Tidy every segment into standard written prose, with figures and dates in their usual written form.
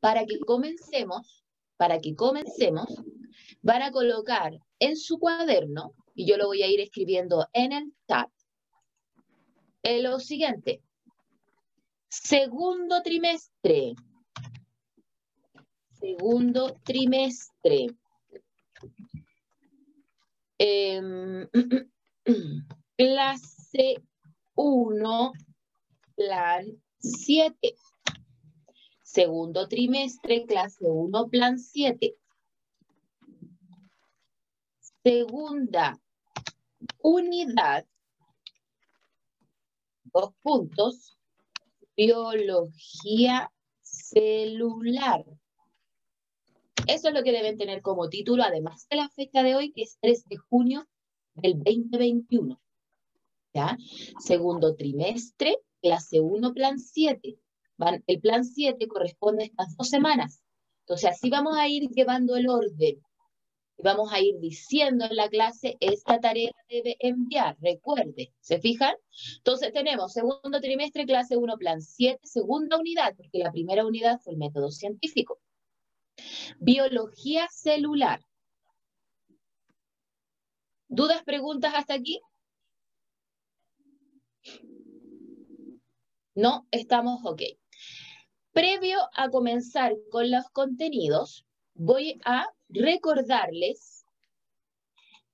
para que comencemos, van a colocar en su cuaderno, y yo lo voy a ir escribiendo en el chat, lo siguiente. Segundo trimestre. Clase 1, plan 7. Segundo trimestre, clase 1, plan 7. Segunda unidad, 2 puntos, biología celular. Eso es lo que deben tener como título, además de la fecha de hoy, que es 3 de junio del 2021. ¿Ya? Segundo trimestre, clase 1, plan 7. El plan 7 corresponde a estas 2 semanas. Entonces, así vamos a ir llevando el orden. Y vamos a ir diciendo en la clase, esta tarea debe enviar, recuerde, ¿se fijan? Entonces tenemos segundo trimestre, clase 1, plan 7, segunda unidad, porque la primera unidad fue el método científico. Biología celular. ¿Dudas, preguntas hasta aquí? No, estamos ok. Previo a comenzar con los contenidos, voy a recordarles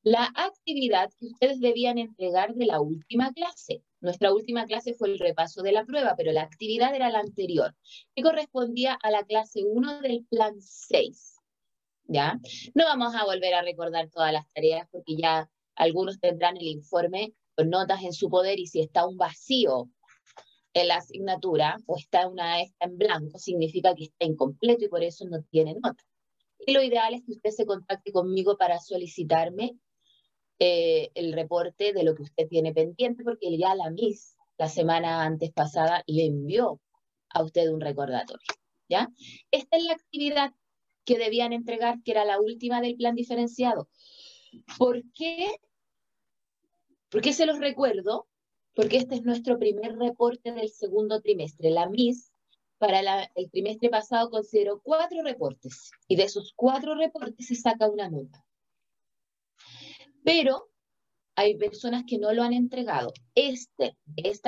la actividad que ustedes debían entregar de la última clase. Nuestra última clase fue el repaso de la prueba, pero la actividad era la anterior, que correspondía a la clase 1 del plan 6. ¿Ya? No vamos a volver a recordar todas las tareas porque ya algunos tendrán el informe con notas en su poder, y si está un vacío en la asignatura o está en blanco, significa que está incompleto y por eso no tiene nota. Y lo ideal es que usted se contacte conmigo para solicitarme el reporte de lo que usted tiene pendiente, porque ya la Miss la semana antes pasada le envió a usted un recordatorio. ¿Ya? Esta es la actividad que debían entregar, que era la última del plan diferenciado. ¿Por qué? ¿Por qué se los recuerdo? Porque este es nuestro primer reporte del segundo trimestre. La Miss para el trimestre pasado consideró 4 reportes, y de esos 4 reportes se saca una nota. Pero hay personas que no lo han entregado. Esta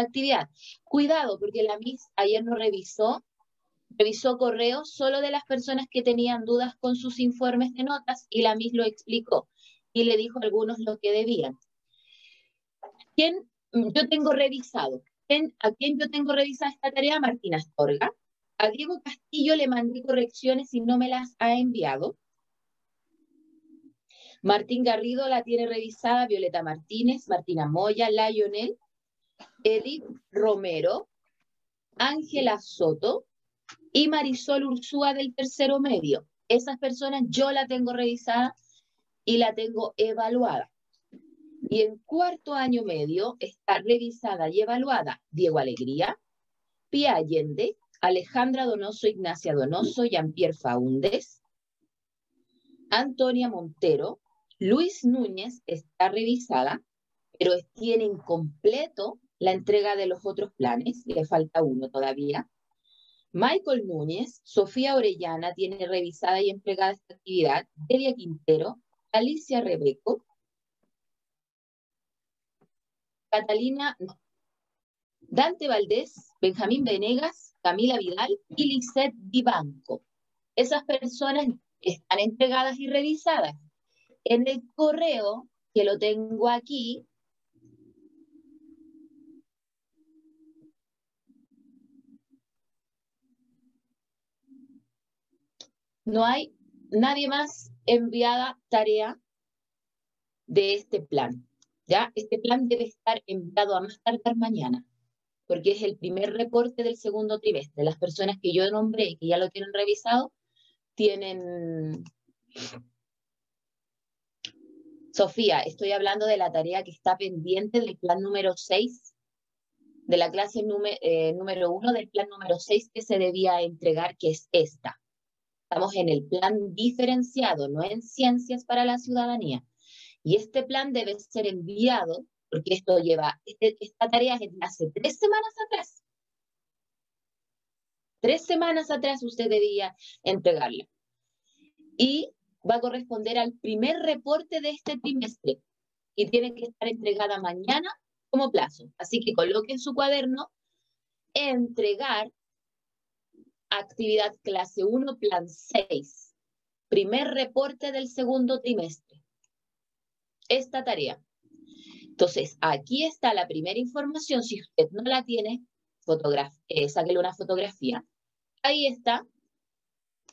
actividad. Cuidado, porque la Miss ayer no revisó correos solo de las personas que tenían dudas con sus informes de notas, y la Miss lo explicó y le dijo a algunos lo que debían. Yo tengo revisado? ¿A quién yo tengo revisada esta tarea? Martina Astorga. A Diego Castillo le mandé correcciones y no me las ha enviado. Martín Garrido la tiene revisada, Violeta Martínez, Martina Moya, Lionel, Edith Romero, Ángela Soto y Marisol Ursúa del tercero medio. Esas personas yo la tengo revisada y la tengo evaluada. Y en cuarto año medio está revisada y evaluada Diego Alegría, Pía Allende, Alejandra Donoso, Ignacia Donoso, Jean-Pierre Faúndez, Antonia Montero, Luis Núñez está revisada, pero tiene incompleto la entrega de los otros planes, le falta uno todavía. Michael Núñez, Sofía Orellana tiene revisada y entregada esta actividad, Delia Quintero, Alicia Rebeco, Catalina, no, Dante Valdés, Benjamín Venegas, Camila Vidal y Lisette Vivanco. Esas personas están entregadas y revisadas. En el correo, que lo tengo aquí, no hay nadie más enviada tarea de este plan. ¿Ya? Este plan debe estar enviado a más tardar mañana, porque es el primer reporte del segundo trimestre. Las personas que yo nombré y que ya lo tienen revisado, tienen... Sofía, estoy hablando de la tarea que está pendiente del plan número 6, de la clase número 1 del plan número 6 que se debía entregar, que es esta. Estamos en el plan diferenciado, no en ciencias para la ciudadanía. Y este plan debe ser enviado, porque esto lleva, esta tarea es de hace 3 semanas atrás. 3 semanas atrás usted debía entregarla. Y va a corresponder al primer reporte de este trimestre y tiene que estar entregada mañana como plazo. Así que coloque en su cuaderno entregar actividad clase 1, plan 6, primer reporte del segundo trimestre. Esta tarea. Entonces, aquí está la primera información. Si usted no la tiene, sáquele una fotografía. Ahí está.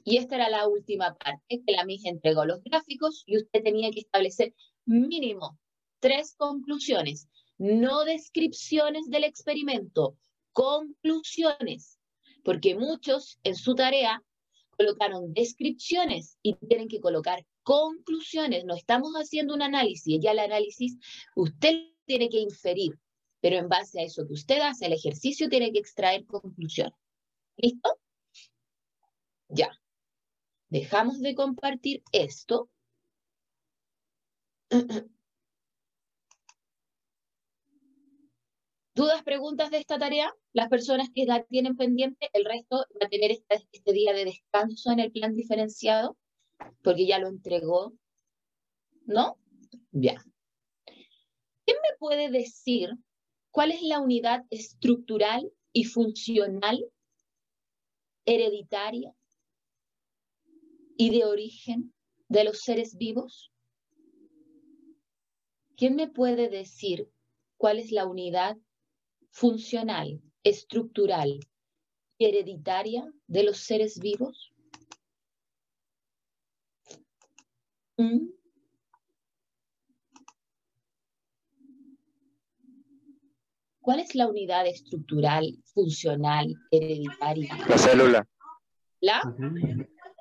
Y esta era la última parte, que la MIS entregó los gráficos y usted tenía que establecer mínimo 3 conclusiones, no descripciones del experimento, conclusiones, porque muchos en su tarea colocaron descripciones y tienen que colocar conclusiones. No estamos haciendo un análisis, ya el análisis usted tiene que inferir, pero en base a eso que usted hace, el ejercicio tiene que extraer conclusiones. ¿Listo? Ya. Dejamos de compartir esto. ¿Dudas, preguntas de esta tarea? Las personas que la tienen pendiente, el resto va a tener este día de descanso en el plan diferenciado, porque ya lo entregó, ¿no? Ya. ¿Quién me puede decir cuál es la unidad estructural y funcional, hereditaria y de origen de los seres vivos? ¿Quién me puede decir cuál es la unidad funcional, estructural y hereditaria de los seres vivos? ¿Cuál es la unidad estructural, funcional, hereditaria? La célula. ¿La?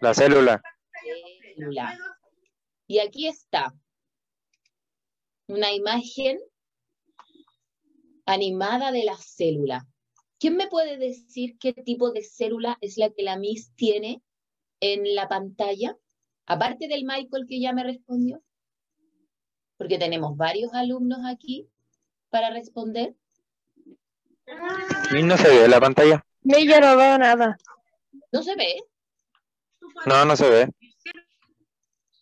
La célula. Célula. Y aquí está una imagen animada de la célula. ¿Quién me puede decir qué tipo de célula es la que la Miss tiene en la pantalla? Aparte del Michael que ya me respondió, porque tenemos varios alumnos aquí para responder. ¿No se ve la pantalla? Yo no veo nada. ¿No se ve? No, no se ve.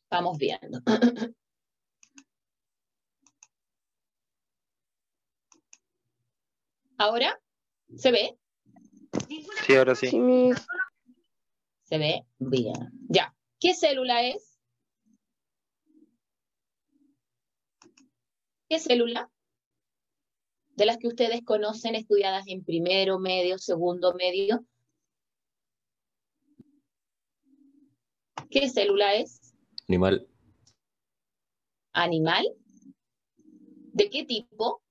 Vamos viendo. ¿Ahora? ¿Se ve? Sí, ahora sí. Sí, Miss. ¿Se ve? Bien. Ya. ¿Qué célula es? ¿Qué célula? De las que ustedes conocen, estudiadas en primero, medio, segundo, medio. ¿Qué célula es? Animal. ¿Animal? ¿De qué tipo?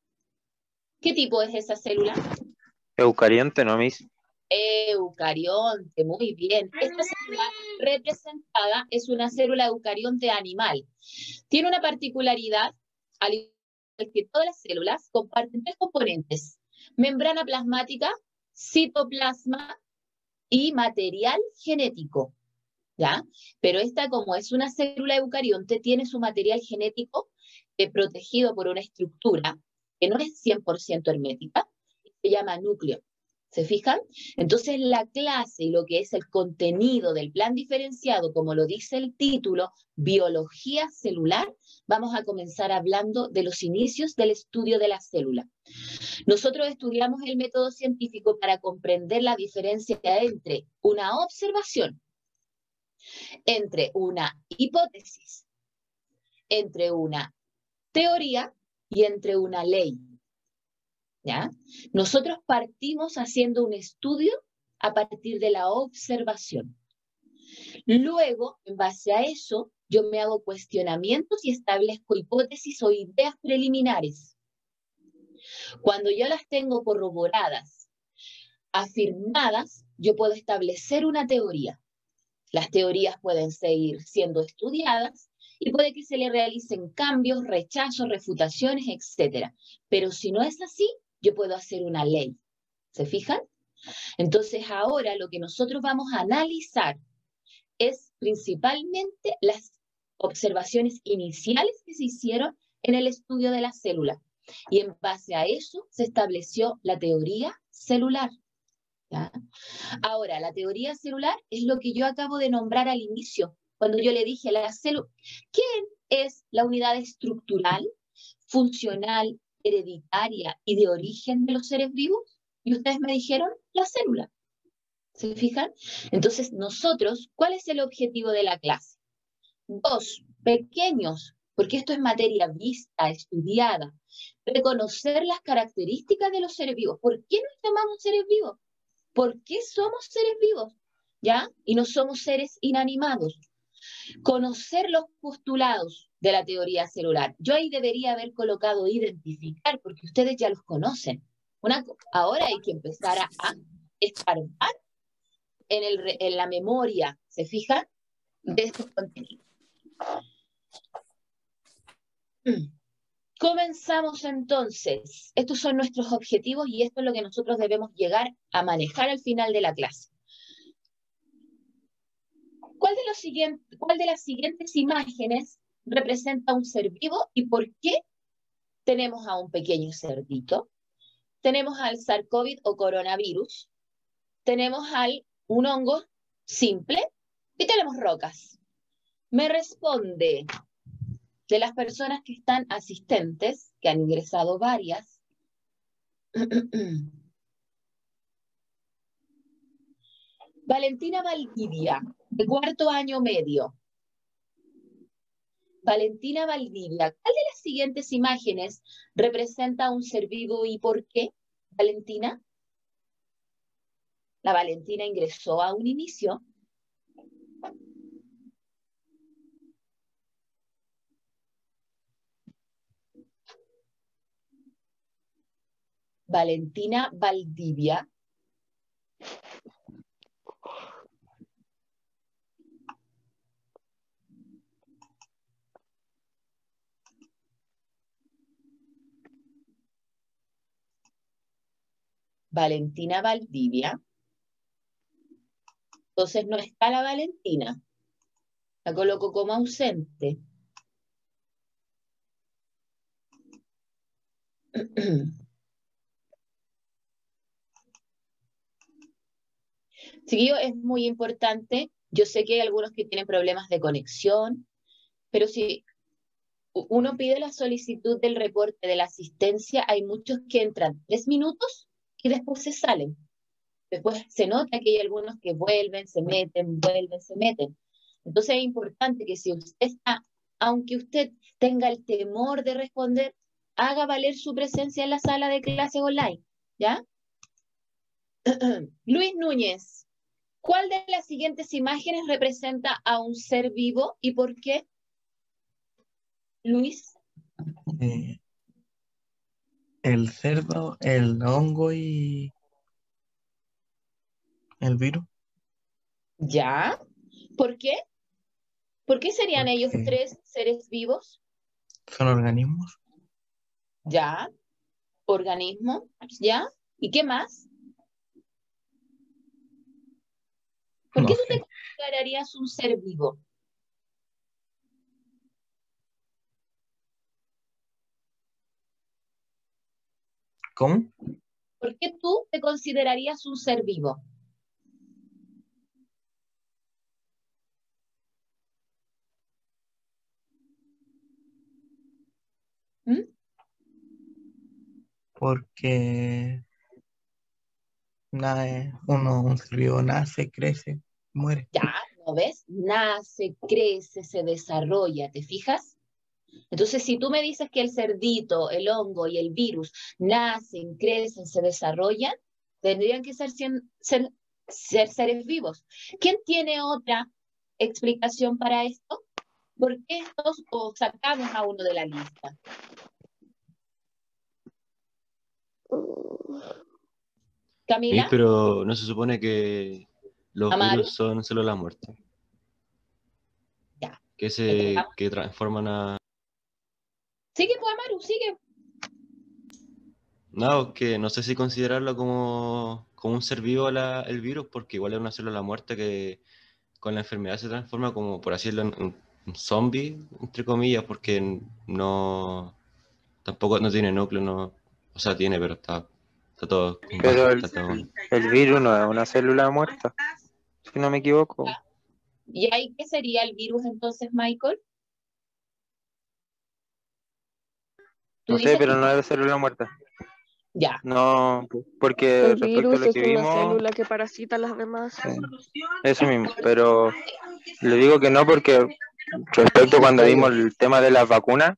¿Qué tipo es esa célula? Eucarionte, ¿no, Miss? Eucarionte, muy bien. Esta célula representada es una célula eucarionte animal. Tiene una particularidad, al igual que todas las células, comparten 3 componentes: membrana plasmática, citoplasma y material genético. ¿Ya? Pero esta, como es una célula eucarionte, tiene su material genético protegido por una estructura que no es 100% hermética, se llama núcleo. ¿Se fijan? Entonces la clase y lo que es el contenido del plan diferenciado, como lo dice el título, biología celular, vamos a comenzar hablando de los inicios del estudio de la célula. Nosotros estudiamos el método científico para comprender la diferencia entre una observación, entre una hipótesis, entre una teoría y entre una ley. ¿Ya? Nosotros partimos haciendo un estudio a partir de la observación. Luego, en base a eso, yo me hago cuestionamientos y establezco hipótesis o ideas preliminares. Cuando yo las tengo corroboradas, afirmadas, yo puedo establecer una teoría. Las teorías pueden seguir siendo estudiadas y puede que se le realicen cambios, rechazos, refutaciones, etc. Pero si no es así, yo puedo hacer una ley. ¿Se fijan? Entonces ahora lo que nosotros vamos a analizar es principalmente las observaciones iniciales que se hicieron en el estudio de la célula. Y en base a eso se estableció la teoría celular. ¿Ya? Ahora, la teoría celular es lo que yo acabo de nombrar al inicio, cuando yo le dije a la célula, ¿quién es la unidad estructural, funcional, hereditaria y de origen de los seres vivos? Y ustedes me dijeron, la célula. ¿Se fijan? Entonces, nosotros, ¿cuál es el objetivo de la clase? Dos, pequeños, porque esto es materia vista, estudiada, reconocer las características de los seres vivos. ¿Por qué nos llamamos seres vivos? ¿Por qué somos seres vivos? ¿Ya? Y no somos seres inanimados. Conocer los postulados de la teoría celular. Yo ahí debería haber colocado identificar, porque ustedes ya los conocen. Ahora hay que empezar a escarbar en la memoria, ¿se fijan? De estos contenidos. Comenzamos entonces. Estos son nuestros objetivos y esto es lo que nosotros debemos llegar a manejar al final de la clase. ¿Cuál de las siguientes imágenes representa un ser vivo y por qué tenemos a un pequeño cerdito? Tenemos al SARS-CoV o coronavirus, tenemos un hongo simple y tenemos rocas. Me responde de las personas que están asistentes, que han ingresado varias. Valentina Valdivia, de cuarto año medio. Valentina Valdivia, ¿cuál de las siguientes imágenes representa un ser vivo y por qué, Valentina? La Valentina ingresó a un inicio. Valentina Valdivia. Valentina Valdivia. Entonces no está la Valentina. La coloco como ausente. Chiquillo, es muy importante. Yo sé que hay algunos que tienen problemas de conexión, pero si uno pide la solicitud del reporte de la asistencia, hay muchos que entran 3 minutos y después se salen. Después se nota que hay algunos que vuelven, se meten, vuelven, se meten. Entonces es importante que si usted está, aunque usted tenga el temor de responder, haga valer su presencia en la sala de clases online, ¿ya? Luis Núñez, ¿cuál de las siguientes imágenes representa a un ser vivo y por qué? Luis. El cerdo, el hongo y el virus. ¿Ya? ¿Por qué? ¿Por qué serían ellos Porque 3 seres vivos? son organismos. ¿Ya? ¿Organismo? ¿Ya? ¿Y qué más? ¿Por qué No tú te sé. considerarías un ser vivo? ¿Cómo? ¿Por qué tú te considerarías un ser vivo? ¿Mm? Porque nada, un ser vivo nace, crece, muere. Ya, ¿no ves? Nace, crece, se desarrolla, ¿te fijas? Entonces, si tú me dices que el cerdito, el hongo y el virus nacen, crecen, se desarrollan, tendrían que ser seres vivos. ¿Quién tiene otra explicación para esto? ¿Por qué estos o sacamos a uno de la lista? Camila, Pero no se supone que los Amaru, virus son células muertas, ya. que transforman a... Sigue, pues, Amaru, sigue. No, que no sé si considerarlo como un ser vivo el virus, porque igual es una célula muerta que con la enfermedad se transforma como, por así decirlo, en un zombie, entre comillas, porque no, tampoco no tiene núcleo, no, o sea, tiene, pero está Está todo, Pero está todo- el virus no es una célula muerta, si no me equivoco. ¿Y ahí qué sería el virus entonces, Michael? ¿Tú No sé, dices pero que no es célula muerta. ya? No, porque El respecto a virus lo es que una vimos, célula que parasita a las demás. eso mismo. Pero le digo que no porque respecto a cuando vimos el tema de las vacunas,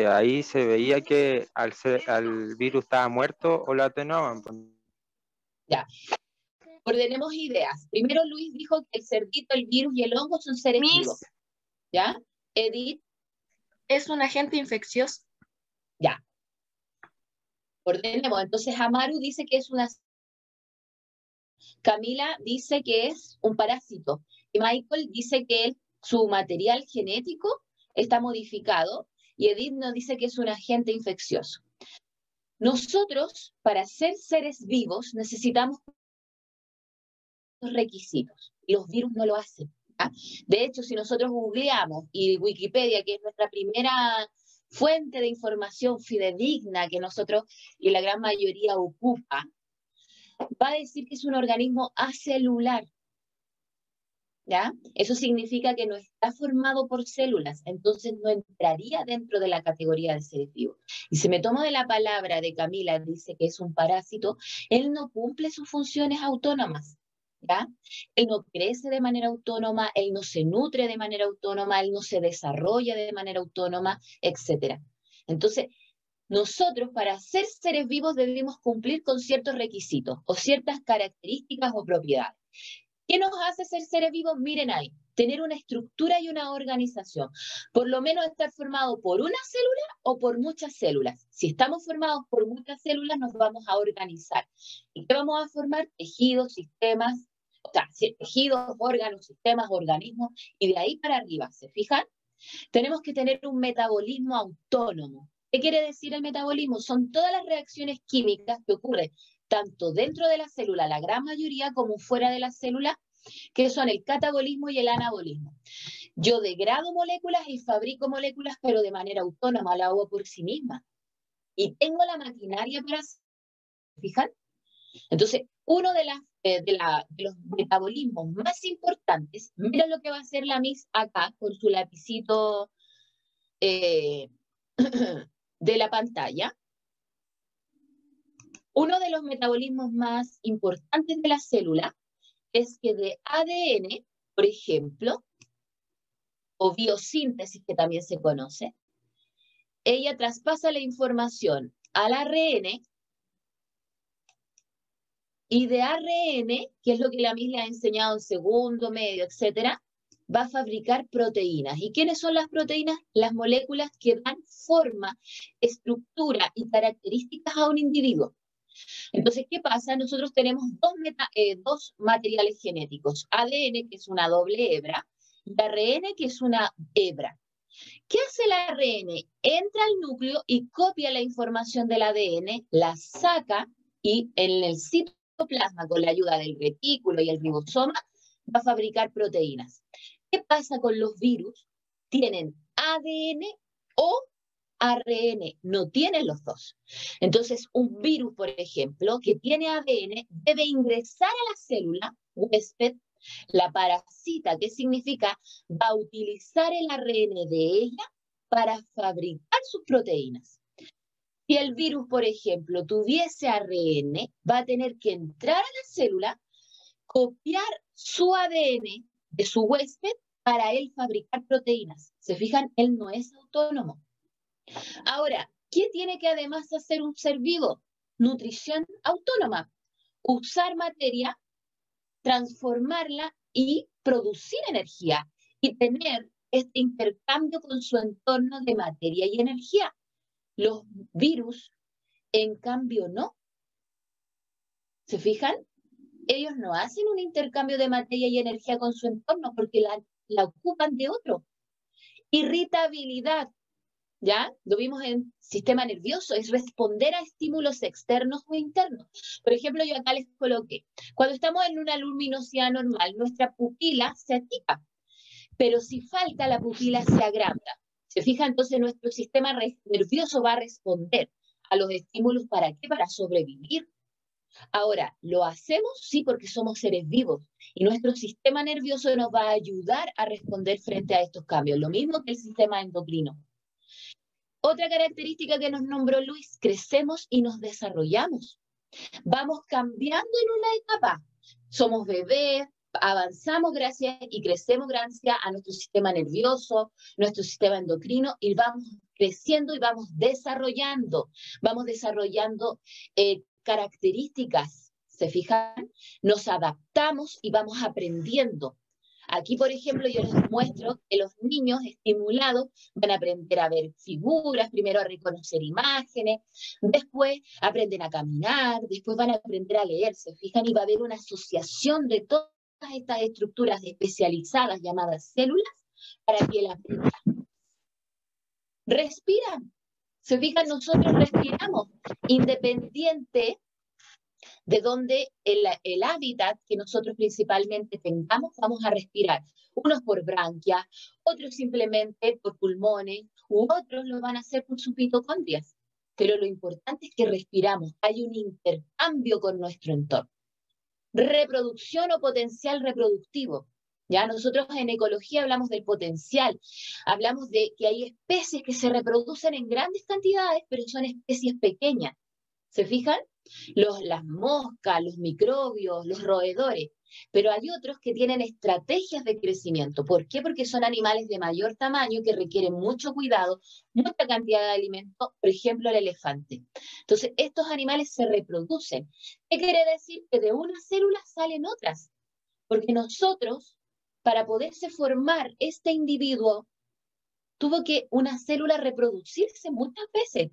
ahí se veía que al virus estaba muerto o lo atenuaban. Ya. Ordenemos ideas. Primero Luis dijo que el cerdito, el virus y el hongo son seres vivos. Miss, ¿Ya? Edith, es un agente infeccioso. ya. Ordenemos. Entonces Amaru dice que es una... Camila dice que es un parásito. Y Michael dice que su material genético está modificado. Y Edith nos dice que es un agente infeccioso. Nosotros, para ser seres vivos, necesitamos requisitos. Y los virus no lo hacen. ¿Ah? De hecho, si nosotros googleamos y Wikipedia, que es nuestra primera fuente de información fidedigna que nosotros y la gran mayoría ocupa, va a decir que es un organismo acelular. ¿Ya? Eso significa que no está formado por células, entonces no entraría dentro de la categoría de seres vivos. Y si me tomo de la palabra de Camila, dice que es un parásito, él no cumple sus funciones autónomas. ¿Ya? Él no crece de manera autónoma, él no se nutre de manera autónoma, él no se desarrolla de manera autónoma, etc. Entonces, nosotros para ser seres vivos debemos cumplir con ciertos requisitos o ciertas características o propiedades. ¿Qué nos hace ser seres vivos? Miren ahí, tener una estructura y una organización. Por lo menos estar formado por una célula o por muchas células. Si estamos formados por muchas células, nos vamos a organizar. ¿Y qué vamos a formar? Tejidos, sistemas, o sea, tejidos, órganos, sistemas, organismos, y de ahí para arriba, ¿se fijan? Tenemos que tener un metabolismo autónomo. ¿Qué quiere decir el metabolismo? Son todas las reacciones químicas que ocurren tanto dentro de la célula, la gran mayoría, como fuera de la célula, que son el catabolismo y el anabolismo. Yo degrado moléculas y fabrico moléculas, pero de manera autónoma, la hago por sí misma. Y tengo la maquinaria para... ¿Fijan? Entonces, uno de los metabolismos más importantes, mira lo que va a hacer la Miss acá, con su lapicito de la pantalla. Uno de los metabolismos más importantes de la célula es que de ADN, por ejemplo, o biosíntesis, que también se conoce, ella traspasa la información al ARN, y de ARN, que es lo que la Miss le ha enseñado en segundo, medio, etcétera, va a fabricar proteínas. ¿Y quiénes son las proteínas? Las moléculas que dan forma, estructura y características a un individuo. Entonces, ¿qué pasa? Nosotros tenemos dos materiales genéticos, ADN, que es una doble hebra, y ARN, que es una hebra. ¿Qué hace el ARN? Entra al núcleo y copia la información del ADN, la saca y en el citoplasma, con la ayuda del retículo y el ribosoma, va a fabricar proteínas. ¿Qué pasa con los virus? Tienen ADN o ARN, no tienen los dos. Entonces, un virus, por ejemplo, que tiene ADN, debe ingresar a la célula huésped, la parasita, ¿qué significa? Va a utilizar el ARN de ella para fabricar sus proteínas. Si el virus, por ejemplo, tuviese ARN, va a tener que entrar a la célula, copiar su ADN de su huésped para él fabricar proteínas. ¿Se fijan? Él no es autónomo. Ahora, ¿qué tiene que además hacer un ser vivo? Nutrición autónoma. Usar materia, transformarla y producir energía y tener este intercambio con su entorno de materia y energía. Los virus, en cambio, no. ¿Se fijan? Ellos no hacen un intercambio de materia y energía con su entorno porque la ocupan de otro. Irritabilidad. ¿Ya? Lo vimos en sistema nervioso, es responder a estímulos externos o internos. Por ejemplo, yo acá les coloqué, cuando estamos en una luminosidad normal, nuestra pupila se achica, pero si falta, la pupila se agranda. ¿Se fija? Entonces nuestro sistema nervioso va a responder a los estímulos, ¿para qué? Para sobrevivir. Ahora, ¿lo hacemos? Sí, porque somos seres vivos y nuestro sistema nervioso nos va a ayudar a responder frente a estos cambios, lo mismo que el sistema endocrino. Otra característica que nos nombró Luis, crecemos y nos desarrollamos. Vamos cambiando en una etapa. Somos bebés, avanzamos gracias y crecemos gracias a nuestro sistema nervioso, nuestro sistema endocrino, y vamos creciendo y vamos desarrollando características, ¿se fijan? Nos adaptamos y vamos aprendiendo. Aquí, por ejemplo, yo les muestro que los niños estimulados van a aprender a ver figuras, primero a reconocer imágenes, después aprenden a caminar, después van a aprender a leer, ¿se fijan? Y va a haber una asociación de todas estas estructuras especializadas llamadas células para que la respiran. ¿Se fijan? Nosotros respiramos independiente de donde el hábitat que nosotros principalmente tengamos, vamos a respirar. Unos por branquias, otros simplemente por pulmones, u otros lo van a hacer por sus mitocondrias. Pero lo importante es que respiramos, hay un intercambio con nuestro entorno. Reproducción o potencial reproductivo. Ya nosotros en ecología hablamos del potencial, hablamos de que hay especies que se reproducen en grandes cantidades, pero son especies pequeñas. ¿Se fijan? Las moscas, los microbios, los roedores. Pero hay otros que tienen estrategias de crecimiento. ¿Por qué? Porque son animales de mayor tamaño que requieren mucho cuidado, mucha cantidad de alimento, por ejemplo el elefante. Entonces, estos animales se reproducen. ¿Qué quiere decir? Que de una célula salen otras. Porque nosotros, para poderse formar este individuo, tuvo que una célula reproducirse muchas veces.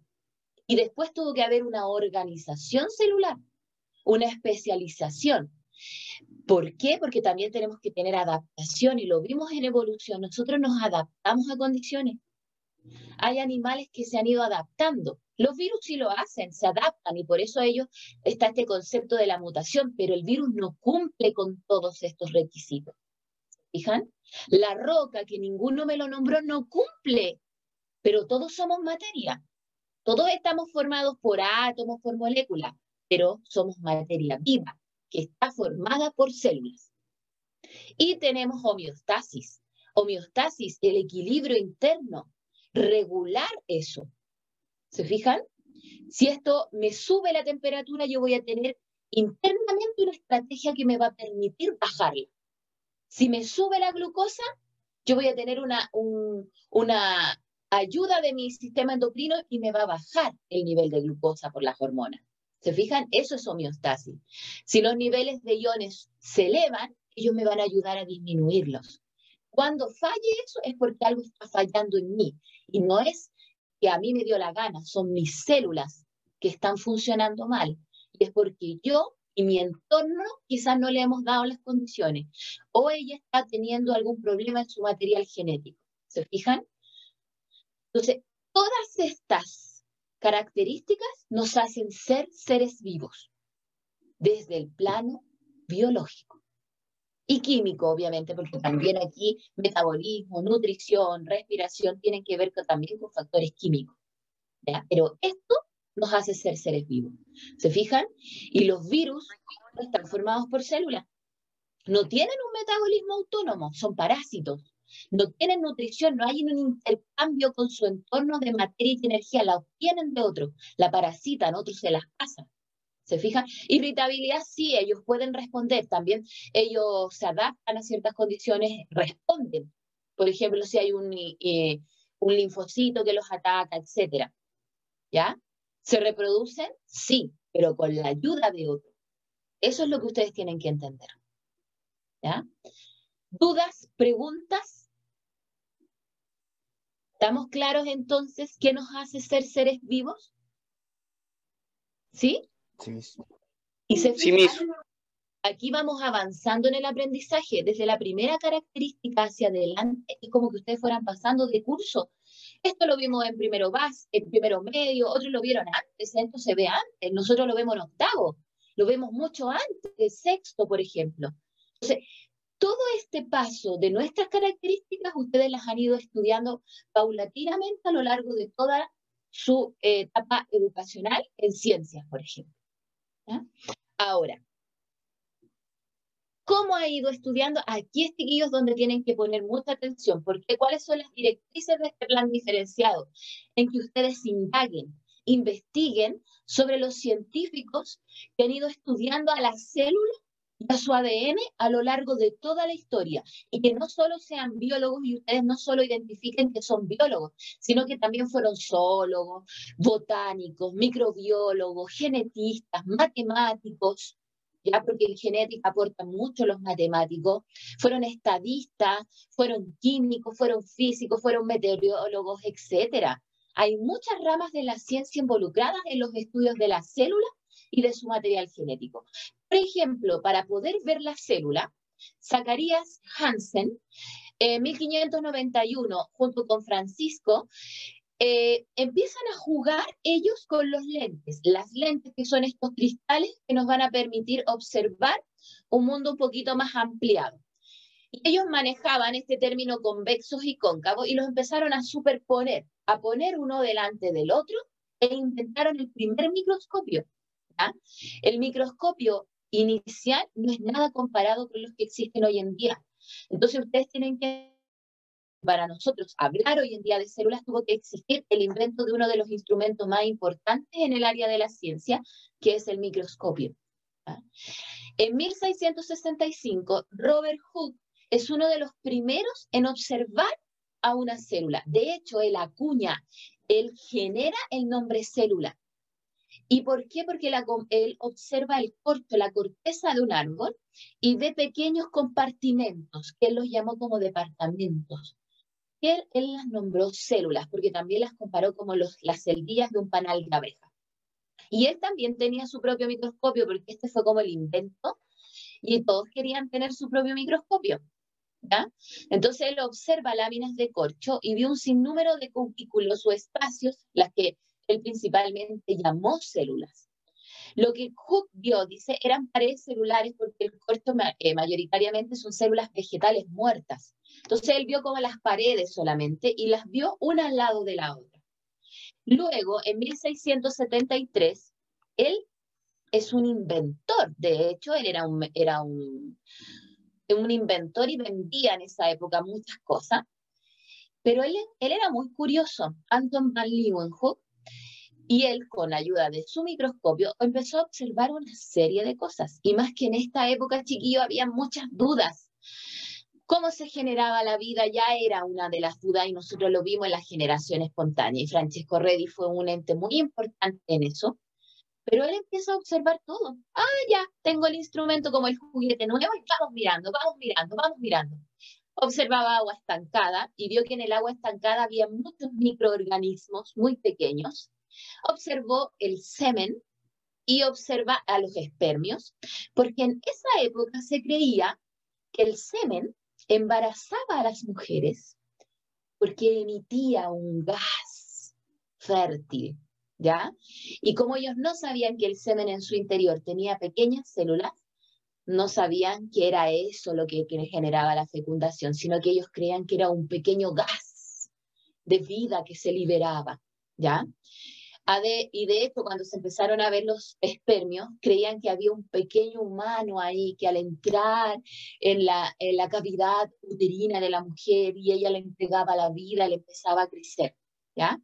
Y después tuvo que haber una organización celular, una especialización. ¿Por qué? Porque también tenemos que tener adaptación y lo vimos en evolución. Nosotros nos adaptamos a condiciones. Hay animales que se han ido adaptando. Los virus sí lo hacen, se adaptan y por eso ellos está este concepto de la mutación, pero el virus no cumple con todos estos requisitos. ¿Fijan? La roca, que ninguno me lo nombró, no cumple, pero todos somos materia. Todos estamos formados por átomos, por moléculas, pero somos materia viva, que está formada por células. Y tenemos homeostasis. Homeostasis, el equilibrio interno, regular eso. ¿Se fijan? Si esto me sube la temperatura, yo voy a tener internamente una estrategia que me va a permitir bajarla. Si me sube la glucosa, yo voy a tener una ayuda de mi sistema endocrino y me va a bajar el nivel de glucosa por las hormonas. ¿Se fijan? Eso es homeostasis. Si los niveles de iones se elevan, ellos me van a ayudar a disminuirlos. Cuando falle eso es porque algo está fallando en mí. Y no es que a mí me dio la gana, son mis células que están funcionando mal. Y es porque yo y mi entorno quizás no le hemos dado las condiciones. O ella está teniendo algún problema en su material genético. ¿Se fijan? Entonces, todas estas características nos hacen ser seres vivos, desde el plano biológico y químico, obviamente, porque también aquí metabolismo, nutrición, respiración tienen que ver también con factores químicos. ¿Ya? Pero esto nos hace ser seres vivos. ¿Se fijan? Y los virus están formados por células. No tienen un metabolismo autónomo, son parásitos. No tienen nutrición, no hay un intercambio con su entorno de materia y energía, la obtienen de otros, la parasitan, otros se las pasan. ¿Se fijan? Irritabilidad, sí, ellos pueden responder, también ellos se adaptan a ciertas condiciones, responden. Por ejemplo, si hay un linfocito que los ataca, etc. ¿Ya? ¿Se reproducen? Sí, pero con la ayuda de otros. Eso es lo que ustedes tienen que entender. ¿Ya? ¿Dudas? ¿Preguntas? ¿Estamos claros entonces qué nos hace ser seres vivos? ¿Sí? Sí, mismo. Y se Sí, fijan, mismo. aquí vamos avanzando en el aprendizaje. Desde la primera característica hacia adelante, es como que ustedes fueran pasando de curso. Esto lo vimos en primero básico, en primero medio, otros lo vieron antes, esto se ve antes, nosotros lo vemos en octavo, lo vemos mucho antes, de sexto, por ejemplo. Entonces, todo este paso de nuestras características, ustedes las han ido estudiando paulatinamente a lo largo de toda su etapa educacional en ciencias, por ejemplo. ¿Ya? Ahora, ¿cómo ha ido estudiando? Aquí, chiquillos, donde tienen que poner mucha atención, porque ¿cuáles son las directrices de este plan diferenciado? En que ustedes indaguen, investiguen sobre los científicos que han ido estudiando a las células y a su ADN a lo largo de toda la historia, y que no solo sean biólogos y ustedes no solo identifiquen que son biólogos, sino que también fueron zoólogos, botánicos, microbiólogos, genetistas, matemáticos, ya, porque en genética aportan mucho los matemáticos, fueron estadistas, fueron químicos, fueron físicos, fueron meteorólogos, etcétera. Hay muchas ramas de la ciencia involucradas en los estudios de la célula y de su material genético. Por ejemplo, para poder ver la célula, Zacarías Hansen, en 1591, junto con Francisco, empiezan a jugar ellos con los lentes. Las lentes, que son estos cristales que nos van a permitir observar un mundo un poquito más ampliado. Y ellos manejaban este término convexos y cóncavos y los empezaron a superponer, a poner uno delante del otro, e inventaron el primer microscopio. ¿Ya? El microscopio inicial no es nada comparado con los que existen hoy en día. Entonces ustedes tienen que, para nosotros hablar hoy en día de células, tuvo que existir el invento de uno de los instrumentos más importantes en el área de la ciencia, que es el microscopio. ¿Ya? En 1665, Robert Hooke es uno de los primeros en observar a una célula. De hecho, él acuña, él genera el nombre célula. ¿Y por qué? Porque él observa el corto, la corteza de un árbol, y ve pequeños compartimentos, que él los llamó como departamentos. Él las nombró células, porque también las comparó como las celdillas de un panal de abeja. Y él también tenía su propio microscopio, porque este fue como el invento, y todos querían tener su propio microscopio. ¿Ya? Entonces él observa láminas de corcho y vio un sinnúmero de cubículos o espacios, las que él principalmente llamó células. Lo que Hooke vio, dice, eran paredes celulares, porque el corcho mayoritariamente son células vegetales muertas. Entonces él vio como las paredes solamente y las vio una al lado de la otra. Luego, en 1673, él es un inventor. De hecho, él era un inventor y vendía en esa época muchas cosas, pero él era muy curioso, Anton van Leeuwenhoek, y él, con ayuda de su microscopio, empezó a observar una serie de cosas, y más que en esta época, chiquillo, había muchas dudas. ¿Cómo se generaba la vida? Ya era una de las dudas, y nosotros lo vimos en la generación espontánea, y Francesco Redi fue un ente muy importante en eso. Pero él empieza a observar todo. Ah, ya, tengo el instrumento como el juguete nuevo y vamos mirando, vamos mirando, vamos mirando. Observaba agua estancada y vio que en el agua estancada había muchos microorganismos muy pequeños. Observó el semen y observa a los espermios, porque en esa época se creía que el semen embarazaba a las mujeres porque emitía un gas fértil. ¿Ya? Y como ellos no sabían que el semen en su interior tenía pequeñas células, no sabían que era eso lo que generaba la fecundación, sino que ellos creían que era un pequeño gas de vida que se liberaba, ¿ya? Y de hecho, cuando se empezaron a ver los espermios, creían que había un pequeño humano ahí que al entrar en la cavidad uterina de la mujer y ella le entregaba la vida, le empezaba a crecer. ¿Ya?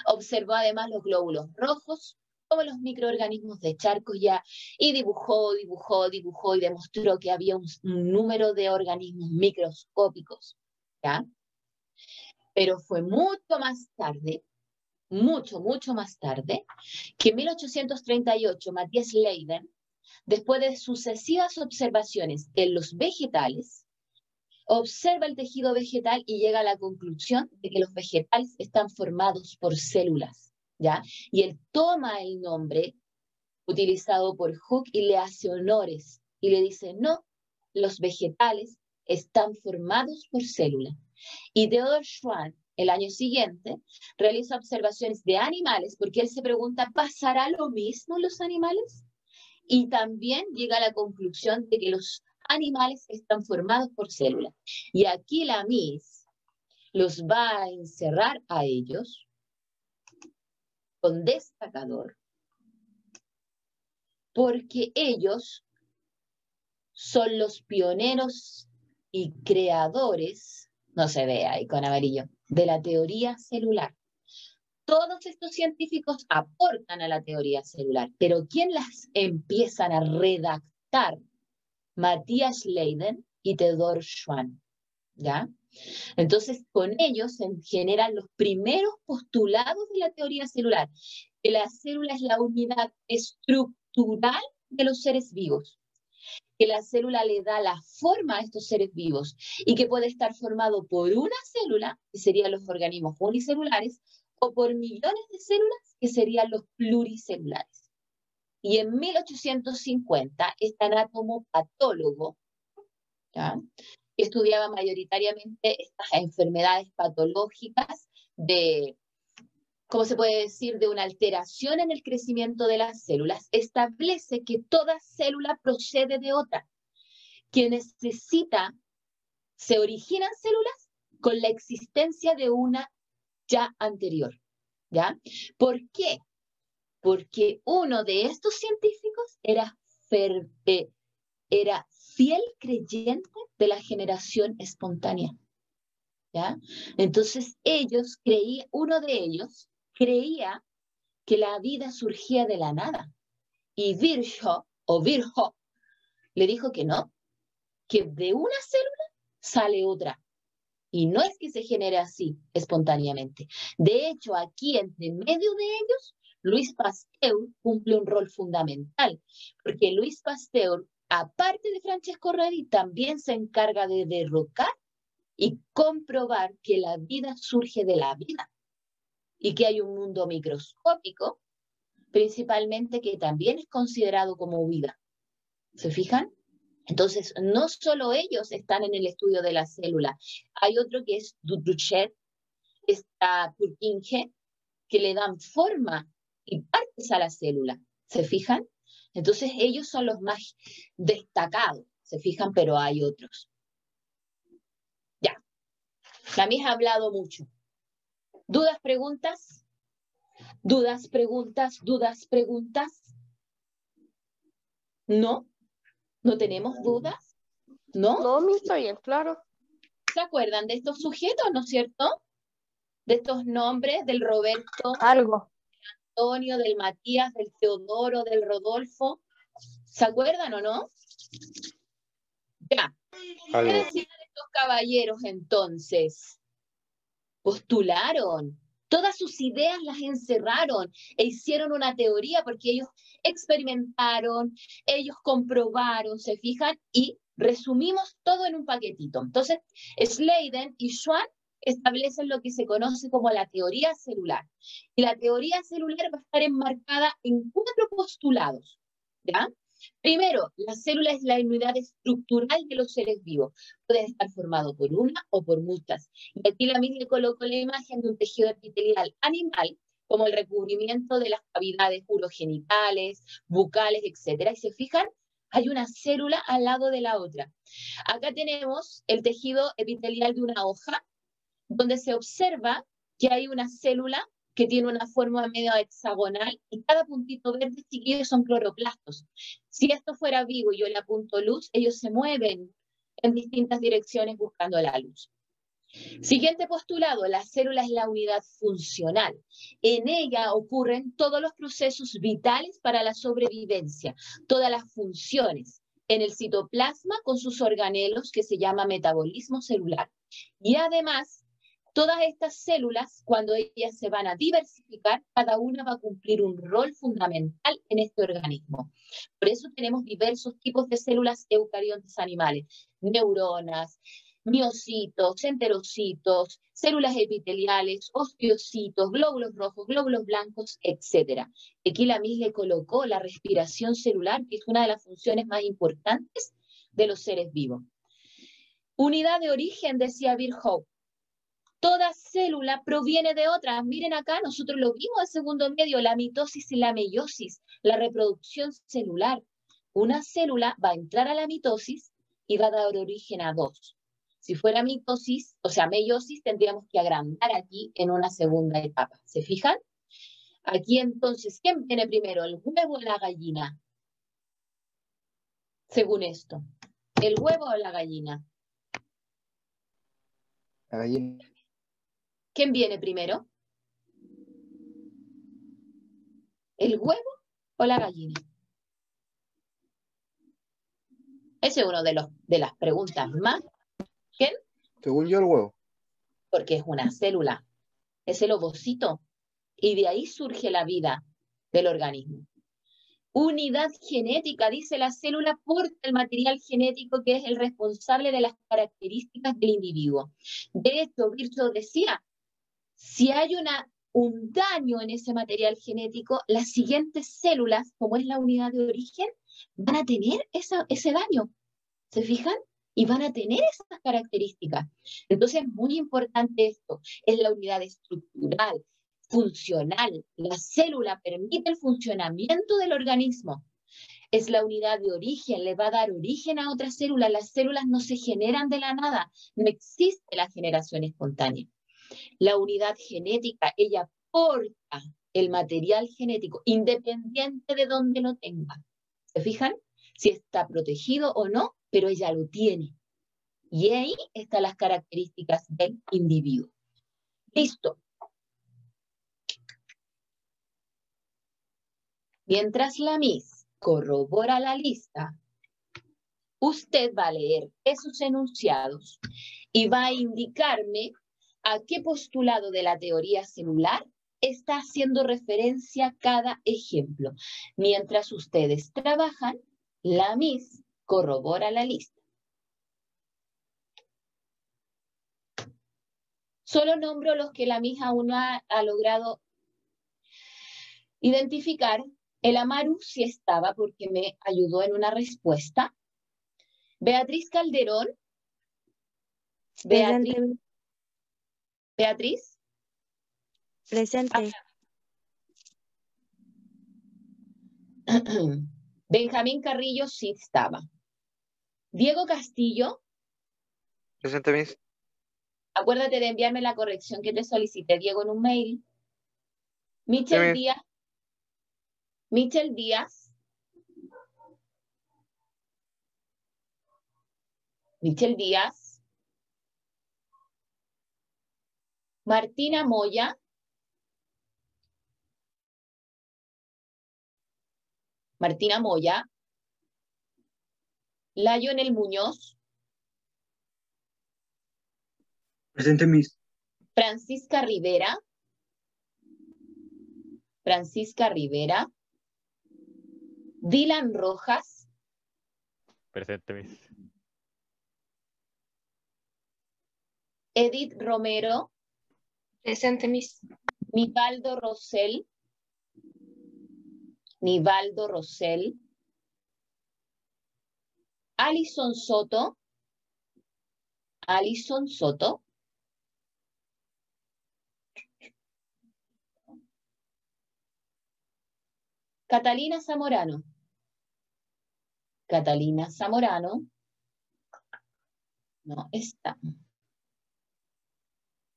Observó además los glóbulos rojos, como los microorganismos de Charcot, ya, y dibujó y demostró que había un número de organismos microscópicos, ¿ya? Pero fue mucho más tarde, mucho más tarde, que en 1838 Matthias Leiden, después de sucesivas observaciones en los vegetales, observa el tejido vegetal y llega a la conclusión de que los vegetales están formados por células, ¿ya? Y él toma el nombre utilizado por Hooke y le hace honores y le dice, no, los vegetales están formados por células. Y Theodor Schwann, el año siguiente, realiza observaciones de animales, porque él se pregunta, ¿pasará lo mismo en los animales? Y también llega a la conclusión de que los animales están formados por células. Y aquí la Miss los va a encerrar a ellos con destacador, porque ellos son los pioneros y creadores, no se ve ahí con amarillo, de la teoría celular. Todos estos científicos aportan a la teoría celular, pero ¿quién las empiezan a redactar? Matthias Leiden y Theodor Schwann, ¿ya? Entonces, con ellos se generan los primeros postulados de la teoría celular, que la célula es la unidad estructural de los seres vivos, que la célula le da la forma a estos seres vivos y que puede estar formado por una célula, que serían los organismos unicelulares, o por millones de células, que serían los pluricelulares. Y en 1850, este anatomopatólogo, ¿ya?, que estudiaba mayoritariamente estas enfermedades patológicas de, ¿cómo se puede decir?, de una alteración en el crecimiento de las células, establece que toda célula procede de otra, que se originan células con la existencia de una ya anterior, ¿ya? ¿Por qué? Porque uno de estos científicos era fiel creyente de la generación espontánea, ¿ya? Entonces uno de ellos creía que la vida surgía de la nada, y Virchow le dijo que no, que de una célula sale otra, y no es que se genere así espontáneamente. De hecho, aquí entre medio de ellos, Louis Pasteur cumple un rol fundamental, porque Louis Pasteur, aparte de Francesco Redi, también se encarga de derrocar y comprobar que la vida surge de la vida y que hay un mundo microscópico, principalmente, que también es considerado como vida. ¿Se fijan? Entonces, no solo ellos están en el estudio de la célula, hay otro que es Dutruchet, está Purkinje, que le dan forma y partes a la célula. ¿Se fijan? Entonces, ellos son los más destacados, ¿se fijan? Pero hay otros. Ya. La mía ha hablado mucho. ¿Dudas, preguntas? ¿Dudas, preguntas, dudas, preguntas? ¿No? ¿No tenemos dudas? ¿No? No, mi está bien, claro. ¿Se acuerdan de estos sujetos, no es cierto? De estos nombres, del Roberto, Algo. Antonio, del Matías, del Teodoro, del Rodolfo. ¿Se acuerdan o no? Ya. Algo. ¿Qué decían estos caballeros entonces? Postularon. Todas sus ideas las encerraron e hicieron una teoría, porque ellos experimentaron, ellos comprobaron, ¿se fijan? Y resumimos todo en un paquetito. Entonces, Schleiden y Schwann establecen lo que se conoce como la teoría celular. Y la teoría celular va a estar enmarcada en 4 postulados, ¿ya? Primero, la célula es la unidad estructural de los seres vivos. Puede estar formado por una o por muchas. Y aquí la misma le colocó la imagen de un tejido epitelial animal, como el recubrimiento de las cavidades urogenitales, bucales, etc. Y se fijan, hay una célula al lado de la otra. Acá tenemos el tejido epitelial de una hoja, donde se observa que hay una célula que tiene una forma medio hexagonal, y cada puntito verde, chiquillos, son cloroplastos. Si esto fuera vivo y yo le apunto luz, ellos se mueven en distintas direcciones buscando la luz. Siguiente postulado, la célula es la unidad funcional. En ella ocurren todos los procesos vitales para la sobrevivencia, todas las funciones en el citoplasma con sus organelos, que se llama metabolismo celular. Y además, todas estas células, cuando ellas se van a diversificar, cada una va a cumplir un rol fundamental en este organismo. Por eso tenemos diversos tipos de células eucariontes animales: neuronas, miocitos, enterocitos, células epiteliales, osteocitos, glóbulos rojos, glóbulos blancos, etc. Aquí la MIS le colocó la respiración celular, que es una de las funciones más importantes de los seres vivos. Unidad de origen, decía Virchow. Toda célula proviene de otra. Miren acá, nosotros lo vimos en segundo medio, la mitosis y la meiosis, la reproducción celular. Una célula va a entrar a la mitosis y va a dar origen a 2. Si fuera mitosis, o sea, meiosis, tendríamos que agrandar aquí en una segunda etapa. ¿Se fijan? Aquí entonces, ¿quién viene primero, el huevo o la gallina? Según esto, ¿el huevo o la gallina? La gallina. ¿Quién viene primero? ¿El huevo o la gallina? Ese es uno de las preguntas más. ¿Quién? Según yo, el huevo. Porque es una célula, es el ovocito, y de ahí surge la vida del organismo. Unidad genética, dice la célula, porta el material genético que es el responsable de las características del individuo. De hecho, Virchow decía, si hay un daño en ese material genético, las siguientes células, como es la unidad de origen, van a tener ese daño. ¿Se fijan? Y van a tener esas características. Entonces, muy importante esto. Es la unidad estructural, funcional. La célula permite el funcionamiento del organismo. Es la unidad de origen, le va a dar origen a otras células. Las células no se generan de la nada. No existe la generación espontánea. La unidad genética, ella porta el material genético, independiente de dónde lo tenga. ¿Se fijan? Si está protegido o no, pero ella lo tiene. Y ahí están las características del individuo. Listo. Mientras la Miss corrobora la lista, usted va a leer esos enunciados y va a indicarme a qué postulado de la teoría celular está haciendo referencia cada ejemplo. Mientras ustedes trabajan, la Miss corrobora la lista. Solo nombro los que la Miss aún no ha logrado identificar. El Amaru sí estaba porque me ayudó en una respuesta. Beatriz Calderón. Beatriz. Presente. Benjamín Carrillo sí estaba. Diego Castillo. Presente, Miss. Acuérdate de enviarme la corrección que te solicité, Diego, en un mail. Michel Miss. Díaz. Michel Díaz. Michel Díaz. Martina Moya. Martina Moya. Lionel Muñoz. Presente, Miss. Francisca Rivera. Francisca Rivera. Dylan Rojas. Presente, Miss. Edith Romero. Presente, Miss. Nivaldo Rosell. Nivaldo Rosell. Alison Soto. Alison Soto. Catalina Zamorano. Catalina Zamorano. No está.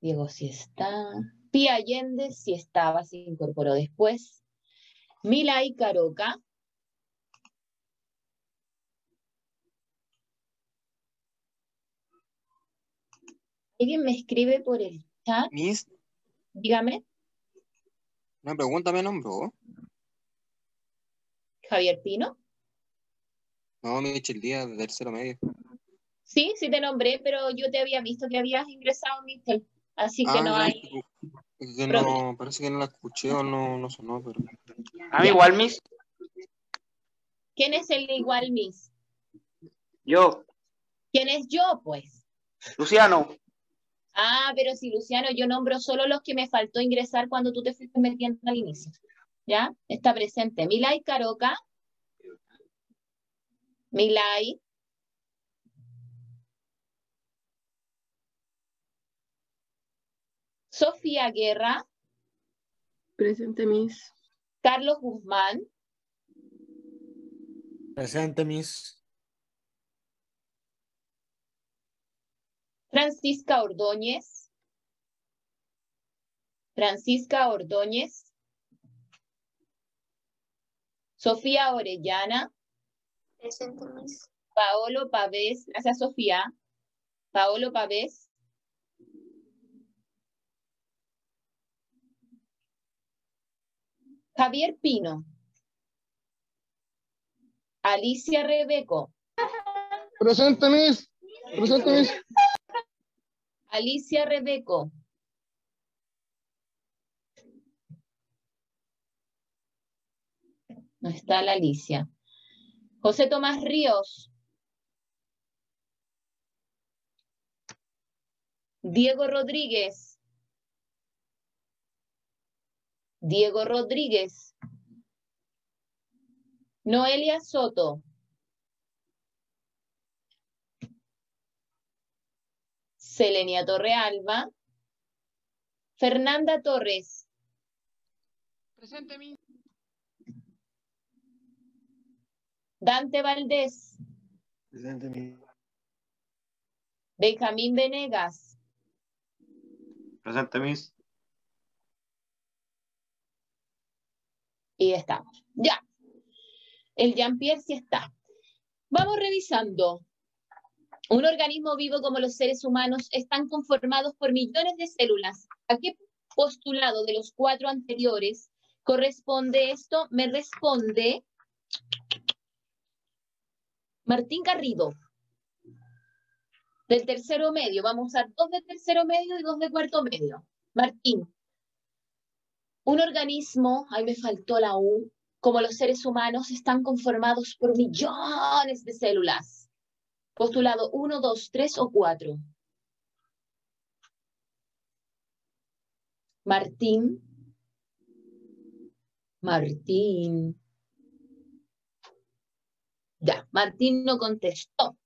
Diego sí está. Pía Allende sí estaba, se incorporó después. Milay Caroca. ¿Alguien me escribe por el chat? Miss, Dígame. una pregunta me nombró. Javier Pino. No, Michel Díaz, de tercero medio. Sí, sí te nombré, pero yo te había visto que habías ingresado, Michel. Así que no ya, hay es que problema. no, parece que no la escuché o no sonó, pero. A mí igual, Miss. ¿Quién es el igual Miss? Yo, ¿Quién es yo, pues? Luciano. Ah, pero si Luciano, yo nombro solo los que me faltó ingresar cuando tú te fuiste metiendo al inicio. ¿Ya? Está presente. Milay Caroca. Milay. Sofía Guerra. Presente, Miss. Carlos Guzmán. Presente, Miss. Francisca Ordóñez. Francisca Ordóñez. Sofía Orellana. Presente, Miss. Paolo Pavés. Gracias, Sofía. Paolo Pavés. Javier Pino. Alicia Rebeco. Presente, Miss. Presente, Miss. Alicia Rebeco. No está la Alicia. José Tomás Ríos. Diego Rodríguez. Diego Rodríguez. Noelia Soto. Selenia Torrealba. Fernanda Torres. Presente, Miss. Dante Valdés. Presente, Miss. Benjamín Venegas. Presente, Miss. Y estamos. Ya. El Jean-Pierre sí está. Vamos revisando. Un organismo vivo como los seres humanos están conformados por millones de células. ¿A qué postulado de los 4 anteriores corresponde esto? Me responde Martín Garrido. Del tercero medio. Vamos a usar 2 de tercero medio y 2 de cuarto medio. Martín. Un organismo, ahí me faltó la U, como los seres humanos, están conformados por millones de células. Postulado 1, 2, 3 o 4. Martín. Martín. Ya, Martín no contestó.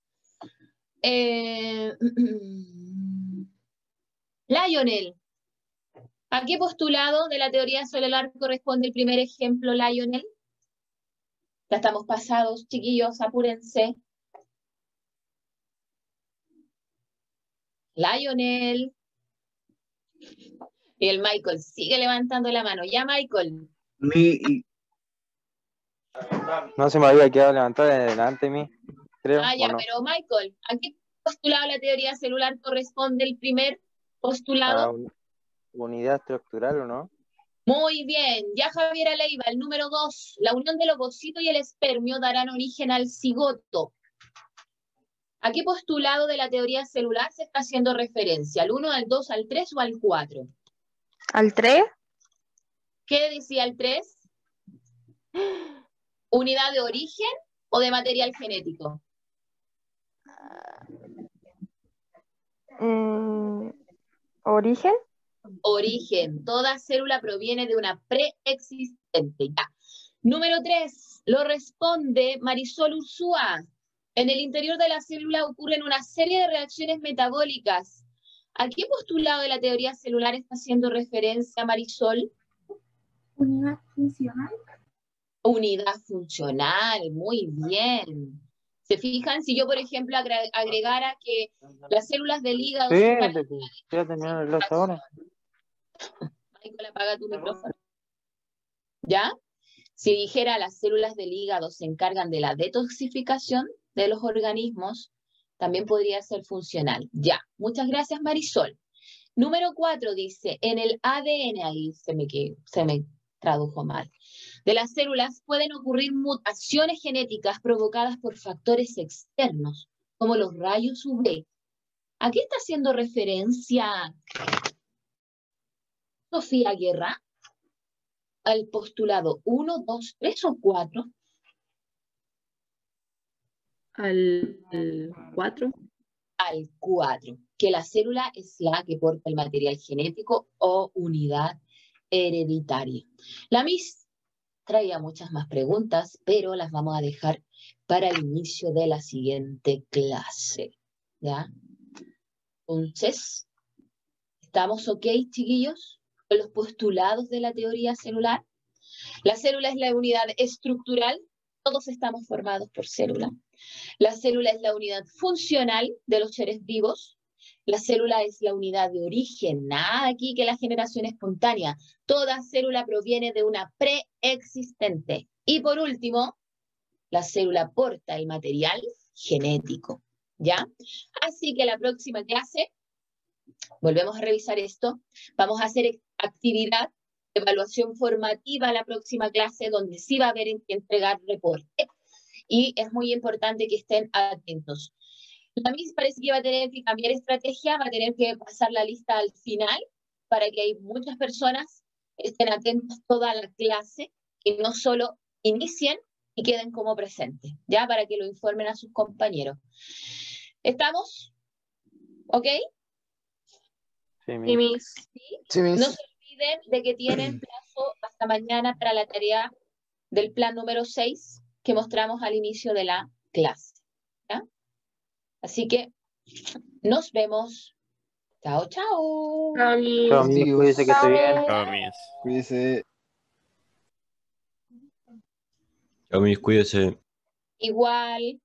Lionel. ¿A qué postulado de la teoría celular corresponde el primer ejemplo, Lionel? Ya estamos pasados, chiquillos, apúrense. Lionel. Y el Michael sigue levantando la mano. Ya, Michael. No se me había quedado levantado de delante mí, creo. Ah, ya, ¿o no? pero Michael, ¿a qué postulado de la teoría celular corresponde el primer postulado? Unidad estructural, ¿o no? Muy bien. Ya, Javier Aleiva, el número 2. La unión del ovocito y el espermio darán origen al cigoto. ¿A qué postulado de la teoría celular se está haciendo referencia? ¿Al 1, al 2, al 3 o al 4? ¿Al 3? ¿Qué decía el 3? ¿Unidad de origen o de material genético? ¿Origen? Origen. Toda célula proviene de una preexistente. Ya. Número 3. Lo responde Marisol Ursúa. En el interior de la célula ocurren una serie de reacciones metabólicas. ¿A qué postulado de la teoría celular está haciendo referencia Marisol? Unidad funcional. Unidad funcional, muy bien. ¿Se fijan? Si yo, por ejemplo, agregara que las células del hígado... Sí, ya terminaron las ahora. Michael, apaga tu micrófono. ¿Ya? Si dijera las células del hígado se encargan de la detoxificación de los organismos, también podría ser funcional. Ya. Muchas gracias, Marisol. Número 4 dice, en el ADN, ahí se me tradujo mal, de las células pueden ocurrir mutaciones genéticas provocadas por factores externos, como los rayos UV. ¿A qué está haciendo referencia Sofía Guerra? ¿Al postulado 1, 2, 3 o 4? Al 4. Al 4, que la célula es la que porta el material genético o unidad hereditaria. La Miss traía muchas más preguntas, pero las vamos a dejar para el inicio de la siguiente clase. ¿Ya? Entonces, ¿estamos ok, chiquillos? Con los postulados de la teoría celular. La célula es la unidad estructural. Todos estamos formados por célula. La célula es la unidad funcional de los seres vivos. La célula es la unidad de origen. Nada aquí que la generación espontánea. Toda célula proviene de una preexistente. Y por último, la célula porta el material genético, ¿ya? Así que la próxima clase, volvemos a revisar esto, vamos a hacer actividad, evaluación formativa la próxima clase, donde sí va a haber que entregar reporte. Y es muy importante que estén atentos. La Miss parece que va a tener que cambiar estrategia, va a tener que pasar la lista al final, para que hay muchas personas estén atentas toda la clase y no solo inicien y queden como presentes, ¿ya? Para que lo informen a sus compañeros. ¿Estamos? ¿Ok? Sí, Sí, Miss. Miss. Sí, No Miss. se olviden de que tienen plazo hasta mañana para la tarea del plan número 6 que mostramos al inicio de la clase, ¿ya? Así que nos vemos. Chao, chao. Chao, Miss. Chao, Miss, Adiós. cuídese que esté bien. Chao, Miss. Cuídese. Chao, Miss, cuídese. Igual.